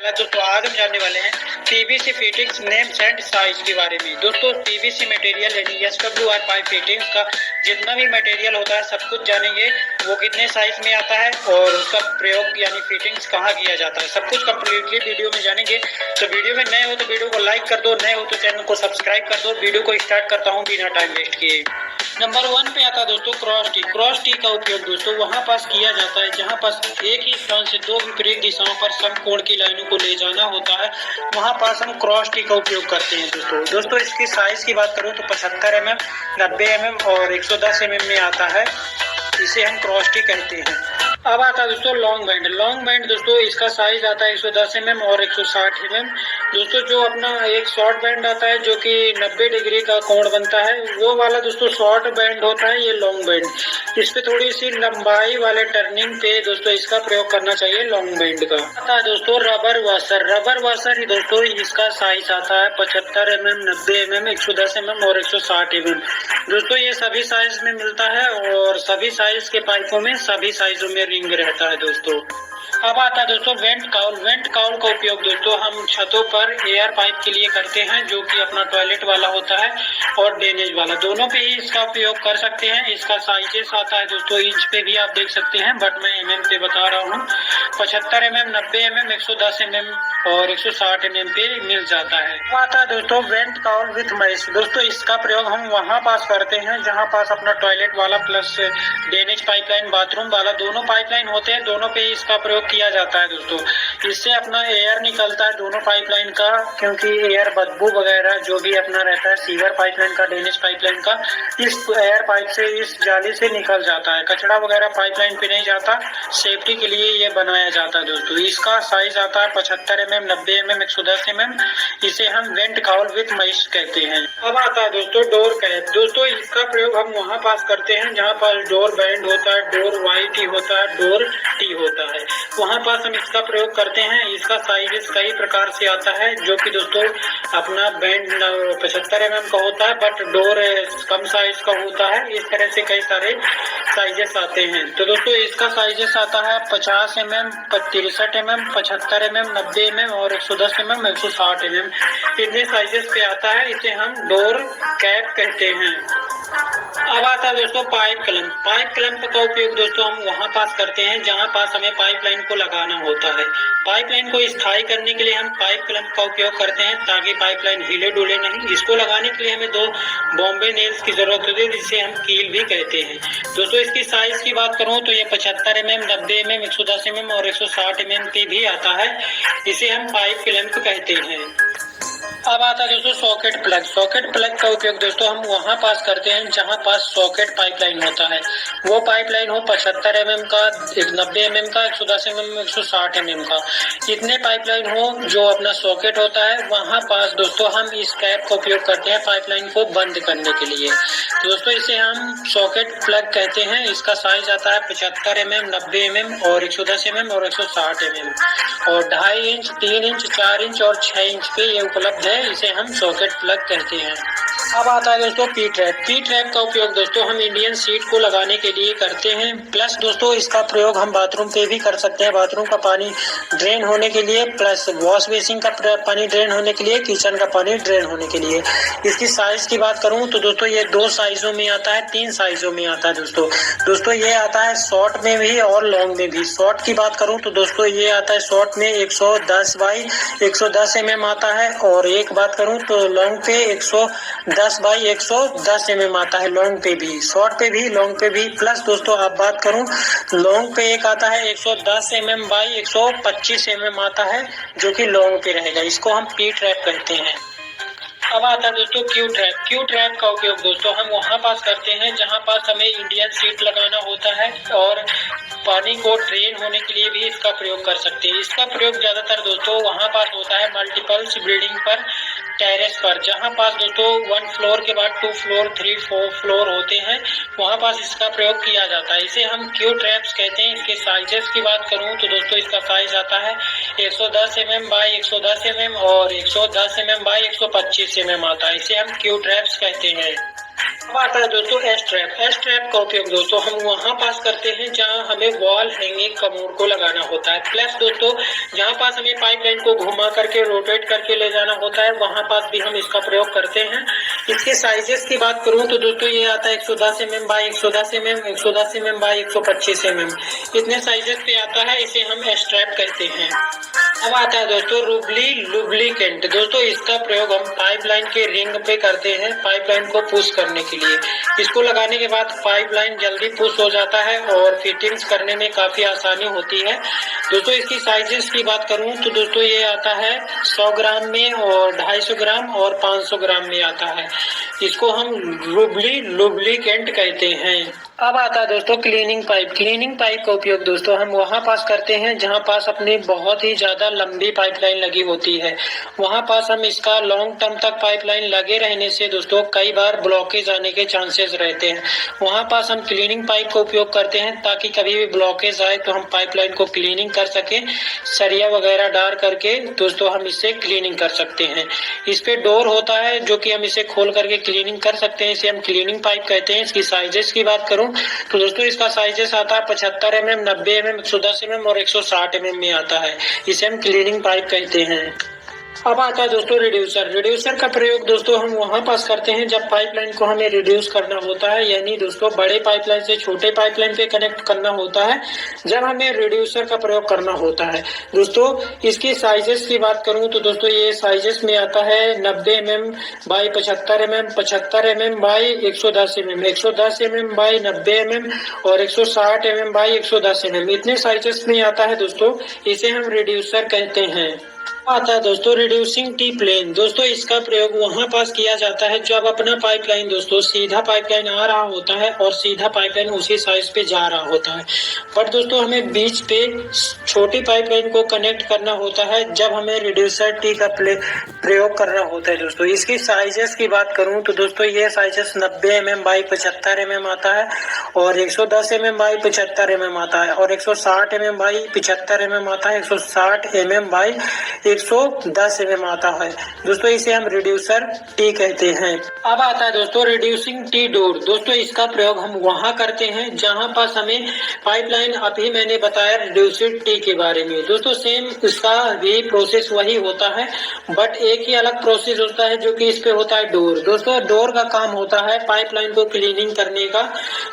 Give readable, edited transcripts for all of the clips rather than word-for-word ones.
दोस्तों आज हम जानने वाले हैं PVC fittings names and size के बारे में। दोस्तों पीवीसी मटेरियल यानी SWR पाइप फिटिंग्स का जितना भी मटेरियल होता है सब कुछ जानेंगे, वो कितने साइज में आता है और उसका प्रयोग यानी फिटिंग्स कहाँ किया जाता है, सब कुछ कम्प्लीटली वीडियो में जानेंगे। तो वीडियो में नए हो तो वीडियो को लाइक कर दो, नए हो तो चैनल को सब्सक्राइब कर दो। वीडियो को स्टार्ट करता हूँ बिना टाइम वेस्ट किए। नंबर 1 पे आता है दोस्तों क्रॉस टी का उपयोग दोस्तों वहाँ पास किया जाता है जहाँ पास एक ही स्थान से दो विपरीत दिशाओं पर समकोण की लाइनों को ले जाना होता है, वहाँ पास हम क्रॉस टी का उपयोग करते हैं। दोस्तों इसकी साइज की बात करूँ तो 75 mm, 90 mm और 110 mm में आता है, इसे हम क्रॉस टी कहते हैं। अब आता है दोस्तों लॉन्ग बैंड दोस्तों इसका साइज आता है 110 mm और 160 mm। दोस्तों जो अपना एक शॉर्ट बैंड आता है जो कि 90 डिग्री का कोण बनता है, वो वाला दोस्तों शॉर्ट बैंड होता है। ये लॉन्ग बैंड, इस पे थोड़ी सी लंबाई वाले टर्निंग पे दोस्तों इसका प्रयोग करना चाहिए लॉन्ग बैंड का। आता है दोस्तों रबर वाशर ही दोस्तों इसका साइज आता है 75 mm, 90 mm, 110 mm और 160 mm। दोस्तों ये सभी साइज में मिलता है और सभी साइज के पाइपों में सभी साइजों में रिंग रहता है दोस्तों। अब आता है दोस्तों वेंट काउल का उपयोग दोस्तों हम छतों पर एयर पाइप के लिए करते हैं, जो कि अपना टॉयलेट वाला होता है और ड्रेनेज वाला, दोनों पे ही इसका उपयोग कर सकते हैं। इसका साइजेस आता है दोस्तों इंच पे भी आप देख सकते हैं, बट मैं mm पे बता रहा हूँ। 75 mm, 90 mm, 110 mm और 160 mm पे मिल जाता है। अब आता है दोस्तों वेंट काउल विथ मैश। दोस्तों इसका प्रयोग हम वहाँ पास करते हैं जहाँ पास अपना टॉयलेट वाला प्लस ड्रेनेज पाइपलाइन, बाथरूम वाला दोनों पाइपलाइन होते हैं, दोनों पे इसका प्रयोग किया जाता है दोस्तों। इससे अपना एयर निकलता है दोनों पाइपलाइन का, क्योंकि एयर बदबू वगैरह जो भी अपना रहता है सीवर पाइपलाइन का, ड्रेनेज पाइपलाइन का, इस एयर पाइप से, इस जाली से निकल जाता है। कचरा वगैरह पाइपलाइन पे नहीं जाता, सेफ्टी के लिए ये बनाया जाता है दोस्तों। इसका साइज आता है 75 mm, 90 mm, 110 mm। इसे हम वेंट काउल विथ मैश कहते हैं। अब आता है दोस्तों डोर कैप। दोस्तों इसका प्रयोग हम वहाँ पास करते हैं जहाँ पास डोर बैंड होता है, डोर वाइट ही होता है, डोर टी होता है, वहाँ पास हम इसका प्रयोग करते हैं। इसका साइज कई प्रकार से आता है, जो कि दोस्तों अपना बैंड 75 mm का होता है बट डोर कम साइज का होता है। इस तरह से कई सारे साइजेस आते हैं। तो दोस्तों इसका साइजेस आता है 50 mm, 63 mm, 75 mm, 90 mm और 110 mm, 160 mm, इतने साइजेस पे आता है। इसे हम डोर कैप कहते हैं। अब आता है दोस्तों पाइप क्लैंप का उपयोग दोस्तों हम वहाँ पास करते हैं जहाँ पास हमें पाइपलाइन को लगाना होता है। पाइपलाइन को स्थायी करने के लिए हम पाइप क्लैंप का उपयोग करते हैं ताकि पाइपलाइन हिले डुले नहीं। इसको लगाने के लिए हमें 2 बॉम्बे नेल्स की जरूरत होती है, जिसे हम कील भी कहते हैं। दोस्तों इसकी साइज की बात करूँ तो ये 75 mm, 90 mm, 110 mm और 160 mm पे भी आता है। इसे हम पाइप क्लैंप कहते हैं। अब आता है दोस्तों सॉकेट प्लग का उपयोग दोस्तों हम वहाँ पास करते हैं जहाँ पास सॉकेट पाइपलाइन होता है। वो पाइपलाइन हो 75 mm का, 90 mm का, 110 mm, 160 mm का, इतने पाइपलाइन हो जो अपना सॉकेट होता है, वहाँ पास दोस्तों हम इस कैप का उपयोग करते हैं पाइपलाइन को बंद करने के लिए। दोस्तों इसे हम सॉकेट प्लग कहते हैं। इसका साइज आता है 75 mm, 90 mm और 110 mm और 160 mm और 2.5 इंच, 3 इंच, 4 इंच और 6 इंच पे ये उपलब्ध है। इसे हम सॉकेट प्लग कहते हैं। अब आता है दोस्तों पी ट्रैप का उपयोग दोस्तों हम इंडियन सीट को लगाने के लिए करते हैं। प्लस दोस्तों इसका प्रयोग हम बाथरूम पे भी कर सकते हैं, बाथरूम का पानी ड्रेन होने के लिए, प्लस वॉश बेसिन का पानी ड्रेन होने के लिए, किचन का पानी ड्रेन होने के लिए। इसकी साइज की बात करूं तो दोस्तों ये 2 साइजों में आता है, 3 साइजों में आता है दोस्तों ये आता है शॉर्ट में भी और लॉन्ग में भी। शॉर्ट की बात करूं तो दोस्तों ये आता है शॉर्ट में 110 बाई 110 mm आता है, और एक बात करूं तो लॉन्ग पे 110 बाई 110 mm आता है, लॉन्ग पे भी, शॉर्ट पे भी, लॉन्ग पे भी। प्लस दोस्तों आप बात करूं लॉन्ग पे एक आता है 110 mm बाई 125 mm आता है, जो कि लॉन्ग पे रहेगा। इसको हम पी ट्रैप कहते हैं। अब आता है दोस्तों क्यू ट्रैप का उपयोग दोस्तों हम वहाँ पास करते हैं जहाँ पास हमें इंडियन सीट लगाना होता है, और पानी को ड्रेन होने के लिए भी इसका प्रयोग कर सकते हैं। इसका प्रयोग ज्यादातर दोस्तों वहाँ पास होता है मल्टीपल्स बिल्डिंग पर, टेरेस पर, जहाँ पास दोस्तों 1 फ्लोर के बाद 2 फ्लोर, 3, 4 फ्लोर होते हैं, वहाँ पास इसका प्रयोग किया जाता है। इसे हम क्यू ट्रैप्स कहते हैं। इसके साइजेस की बात करूँ तो दोस्तों इसका साइज आता है 110 mm बाई 110 mm और 110 mm बाई 125 mm आता है। इसे हम क्यू ट्रैप्स कहते हैं। अब आता है दोस्तों एस ट्रैप का उपयोग दोस्तों हम वहाँ पास करते हैं जहाँ हमें वॉल हैंगिंग कमोड को लगाना होता है। प्लस दोस्तों जहाँ पास हमें पाइपलाइन को घुमा करके रोटेट करके ले जाना होता है वहाँ पास भी हम इसका प्रयोग करते हैं। इसके साइजेस की बात करूँ तो दोस्तों ये आता है 110 mm by 110 mm, 110 mm by 125 mm, इतने साइजेस पे आता है। इसे हम एस ट्रैप कहते हैं। अब आता है दोस्तों लुब्रिकेंट। दोस्तों इसका प्रयोग हम पाइपलाइन के रिंग पे करते हैं पाइपलाइन को पुश करने के लिए। इसको लगाने के बाद पाइपलाइन जल्दी पुश हो जाता है और फिटिंग्स करने में काफी आसानी होती है। दोस्तों इसकी साइजेस की बात करूं तो दोस्तों ये आता है 100 ग्राम में और 250 ग्राम और 500 ग्राम में आता है। इसको हम लुब्रिकेंट कहते हैं। अब आता है दोस्तों क्लीनिंग पाइप का उपयोग दोस्तों हम वहाँ पास करते हैं जहाँ पास अपनी बहुत ही ज्यादा लंबी पाइपलाइन लगी होती है। वहाँ पास हम इसका लॉन्ग टर्म तक पाइपलाइन लगे रहने से दोस्तों कई बार ब्लॉकेज आने के चांसेस रहते हैं। वहाँ पास हम क्लीनिंग पाइप का उपयोग करते हैं ताकि कभी भी ब्लॉकेज आए तो हम पाइपलाइन को क्लीनिंग कर सके। सरिया वगैरह डाल करके दोस्तों हम इससे क्लीनिंग कर सकते हैं। इस पे डोर होता है जो कि हम इसे खोल करके क्लीनिंग कर सकते हैं। इसे हम क्लीनिंग पाइप कहते हैं। इसकी साइजेस की बात करूं तो दोस्तों इसका साइजेस आता है 75 mm, 90 mm, 110 mm और 160 mm में आता है। इसे हम क्लीनिंग पाइप कहते हैं। अब आता है दोस्तों रिड्यूसर का प्रयोग दोस्तों हम वहाँ पास करते हैं जब पाइपलाइन को हमें रिड्यूस करना होता है, यानी दोस्तों बड़े पाइपलाइन से छोटे पाइपलाइन पे कनेक्ट करना होता है जब हमें रिड्यूसर का प्रयोग करना होता है। दोस्तों इसकी साइजेस की बात करूं तो दोस्तों ये साइजेस में आता है 90 mm by 75 mm, 75 mm by 110 mm, 110 mm by 90 mm और 160 mm बाई 110 mm, इतने साइजेस में आता है दोस्तों। इसे हम रिड्यूसर कहते हैं। आता है दोस्तों रिड्यूसिंग टी प्लेन। दोस्तों इसका प्रयोग वहाँ पास किया जाता है जब अपना पाइपलाइन दोस्तों सीधा पाइपलाइन आ रहा होता है और सीधा पाइपलाइन उसी साइज पे जा रहा होता है, बट दोस्तों हमें बीच पे छोटी पाइपलाइन को कनेक्ट करना होता है जब हमें रिड्यूसर टी का प्रयोग करना होता है। दोस्तों इसकी साइजेस की बात करूं तो दोस्तों ये साइजेस 90 mm बाई 75 mm आता है और 110 mm बाई 75 mm आता है और 160 mm बाई 75 mm आता है, 160 mm बाई 110 mm आता है। दोस्तों इसे हम रिड्यूसर टी कहते हैं। अब आता है दोस्तों रिड्यूसिंग टी डोर। दोस्तों इसका प्रयोग हम वहाँ करते हैं जहाँ पास हमें पाइपलाइन, अभी मैंने बताया रिड्यूसिंग टी के बारे में। दोस्तों सेम इसका भी प्रोसेस वही होता है बट एक ही अलग प्रोसेस होता है जो कि इस पे होता है डोर। दोस्तों डोर का काम होता है पाइपलाइन को क्लीनिंग करने का,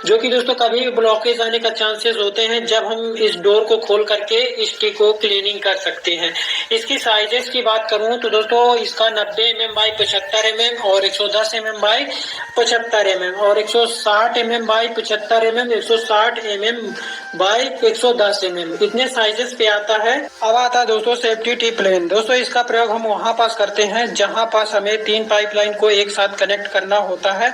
जो कि दोस्तों कभी भी ब्लॉकेज आने का चांसेस होते हैं जब हम इस डोर को खोल करके इस टी को क्लीनिंग कर सकते हैं। इसकी साइजेस की बात करूं तो दोस्तों इसका 90 mm बाई 75 mm और 110 mm बाई 75 mm और 160 mm by 75 mm, 160 mm by 110 mm, इतने साइजेस पे आता है। अब आता है दोस्तों सेफ्टी टी प्लेन। दोस्तों इसका प्रयोग हम वहाँ पास करते हैं जहाँ पास हमें 3 पाइपलाइन को एक साथ कनेक्ट करना होता है।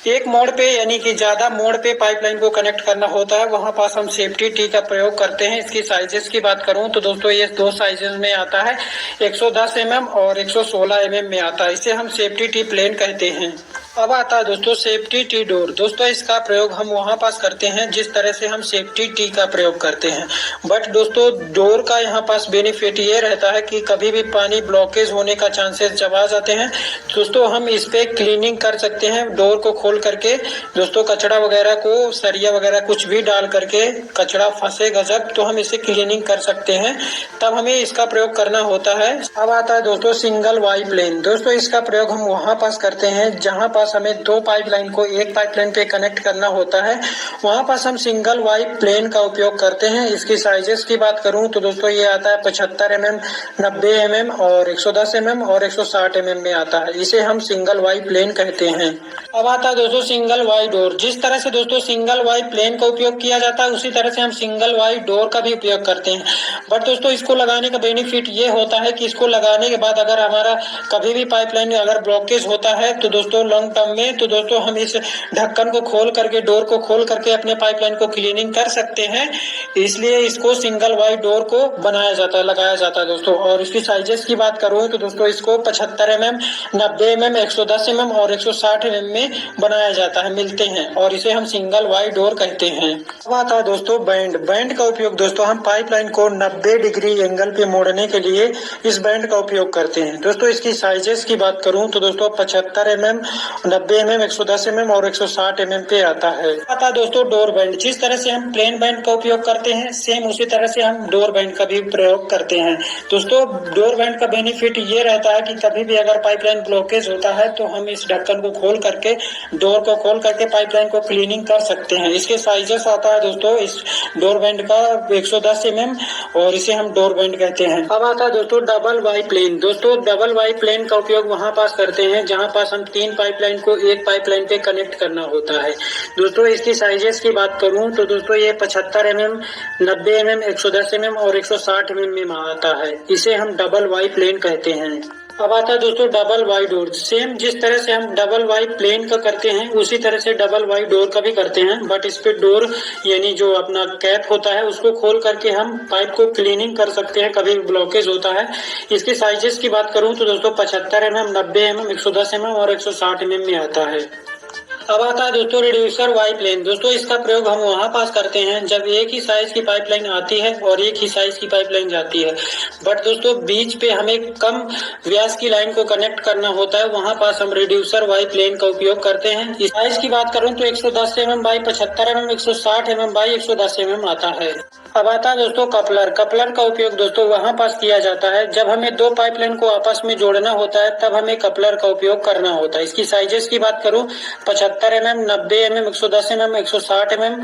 एक मोड़ पे यानी कि ज्यादा मोड़ पे पाइपलाइन को कनेक्ट करना होता है, वहाँ पास हम सेफ्टी टी का प्रयोग करते हैं। इसकी साइजेस की बात करूं तो दोस्तों ये 2 साइजेस में आता है, 110 mm और 116 mm में आता है। इसे हम सेफ्टी टी प्लेन कहते हैं। अब आता है दोस्तों सेफ्टी टी डोर। दोस्तों इसका प्रयोग हम वहाँ पास करते हैं जिस तरह से हम सेफ्टी टी का प्रयोग करते हैं, बट दोस्तों डोर का यहाँ पास बेनिफिट ये रहता है कि कभी भी पानी ब्लॉकेज होने का चांसेस जब आ जाते हैं दोस्तों हम इस पे क्लीनिंग कर सकते हैं। डोर को खोल करके दोस्तों कचड़ा वगैरह को, सरिया वगैरह कुछ भी डाल करके कचड़ा फंसेगा जब तो हम इसे क्लीनिंग कर सकते हैं, तब हमें इसका प्रयोग करना होता है। अब आता है दोस्तों सिंगल वाई प्लेन। दोस्तों इसका प्रयोग हम वहाँ पास करते हैं जहाँ पास हमें 2 पाइपलाइन को एक पाइपलाइन पे कनेक्ट करना होता है, वहाँ पास हम सिंगल वाई प्लेन का उपयोग करते हैं। इसकी साइजेस की बात करूं तो दोस्तों ये आता है 75 mm, 90 mm और 110 mm और 160 mm में आता है। इसे हम सिंगल वाई प्लेन कहते हैं। अब आता है दोस्तों सिंगल वाई डोर। जिस तरह से दोस्तों सिंगल वाई प्लेन का उपयोग किया जाता है उसी तरह से हम सिंगल वाई डोर का भी उपयोग करते हैं, बट दोस्तों इसको लगाने का बेनिफिट ये होता है कि इसको लगाने के बाद अगर हमारा कभी भी पाइपलाइन में अगर ब्लॉकेज होता है तो दोस्तों लॉन्ग टर्म में तो दोस्तों हम इस ढक्कन को खोल करके, डोर को खोल करके अपने पाइपलाइन को क्लीनिंग कर सकते हैं। इसलिए इसको सिंगल वाई डोर को बनाया जाता है, लगाया जाता है दोस्तों। और इसकी साइजेस की बात करूं तो दोस्तों इसको 75 mm, 90 mm, 110 mm और 160 mm में बनाया जाता है, मिलते हैं, और इसे हम सिंगल वाई डोर कहते हैं। अब आता है दोस्तों बैंड का उपयोग। दोस्तों हम पाइपलाइन को 90 डिग्री एंगल पे मोड़ने के लिए इस बैंड का उपयोग करते हैं। दोस्तों इसकी साइजेस की बात करूं तो दोस्तों 75 mm 90 mm, 110 mm और 160 mm पे आता है। आता है दोस्तों डोर बैंड। जिस तरह से हम प्लेन बैंड का उपयोग करते हैं सेम उसी तरह से हम डोर बैंड का भी प्रयोग करते हैं। दोस्तों डोर बैंड का बेनिफिट ये रहता है कि कभी भी अगर पाइपलाइन ब्लॉकेज होता है तो हम इस ढक्कन को खोल करके, डोर को खोल करके पाइपलाइन को क्लीनिंग कर सकते हैं। इसके साइजेस आता है दोस्तों इस डोर बैंड का 110 mm और इसे हम डोर बैंड कहते हैं। अब आता है दोस्तों डबल वाई प्लेन। दोस्तों डबल वाई प्लेन का उपयोग वहां पास करते हैं जहां पास हम 3 पाइपलाइन को एक पाइपलाइन पे कनेक्ट करना होता है। दोस्तों इसकी साइजेस की बात करूं तो दोस्तों ये 75 mm, 90 mm, 110 mm और 160 mm में आता है। इसे हम डबल वाई प्लेन कहते हैं। अब आता है दोस्तों डबल वाई डोर। सेम जिस तरह से हम डबल वाई प्लेन का करते हैं उसी तरह से डबल वाई डोर का भी करते हैं, बट इस पे डोर यानी जो अपना कैप होता है उसको खोल करके हम पाइप को क्लीनिंग कर सकते हैं कभी ब्लॉकेज होता है। इसके साइजेस की बात करूं तो दोस्तों 75 mm, 90 mm, 110 mm और 160 mm में आता है। अब आता है दोस्तों रिड्यूसर वाई प्लेन। दोस्तों इसका प्रयोग हम वहां पास करते हैं जब एक ही साइज की पाइपलाइन आती है और एक ही साइज की पाइपलाइन जाती है, बट दोस्तों बीच पे हमें कम व्यास की लाइन को कनेक्ट करना होता है, वहां पास हम रिड्यूसर वाई प्लेन का उपयोग करते हैं। इस साइज की बात करूं तो 110 mm by 75 mm, 160 mm by 110 mm आता है। अब आता है दोस्तों कपलर। कपलर का उपयोग दोस्तों वहां पास किया जाता है जब हमें 2 पाइपलाइन को आपस में जोड़ना होता है, तब हमें कपलर का उपयोग करना होता है। इसकी साइजेस की बात करूं 75 mm, 90 mm, 110 mm, 160 mm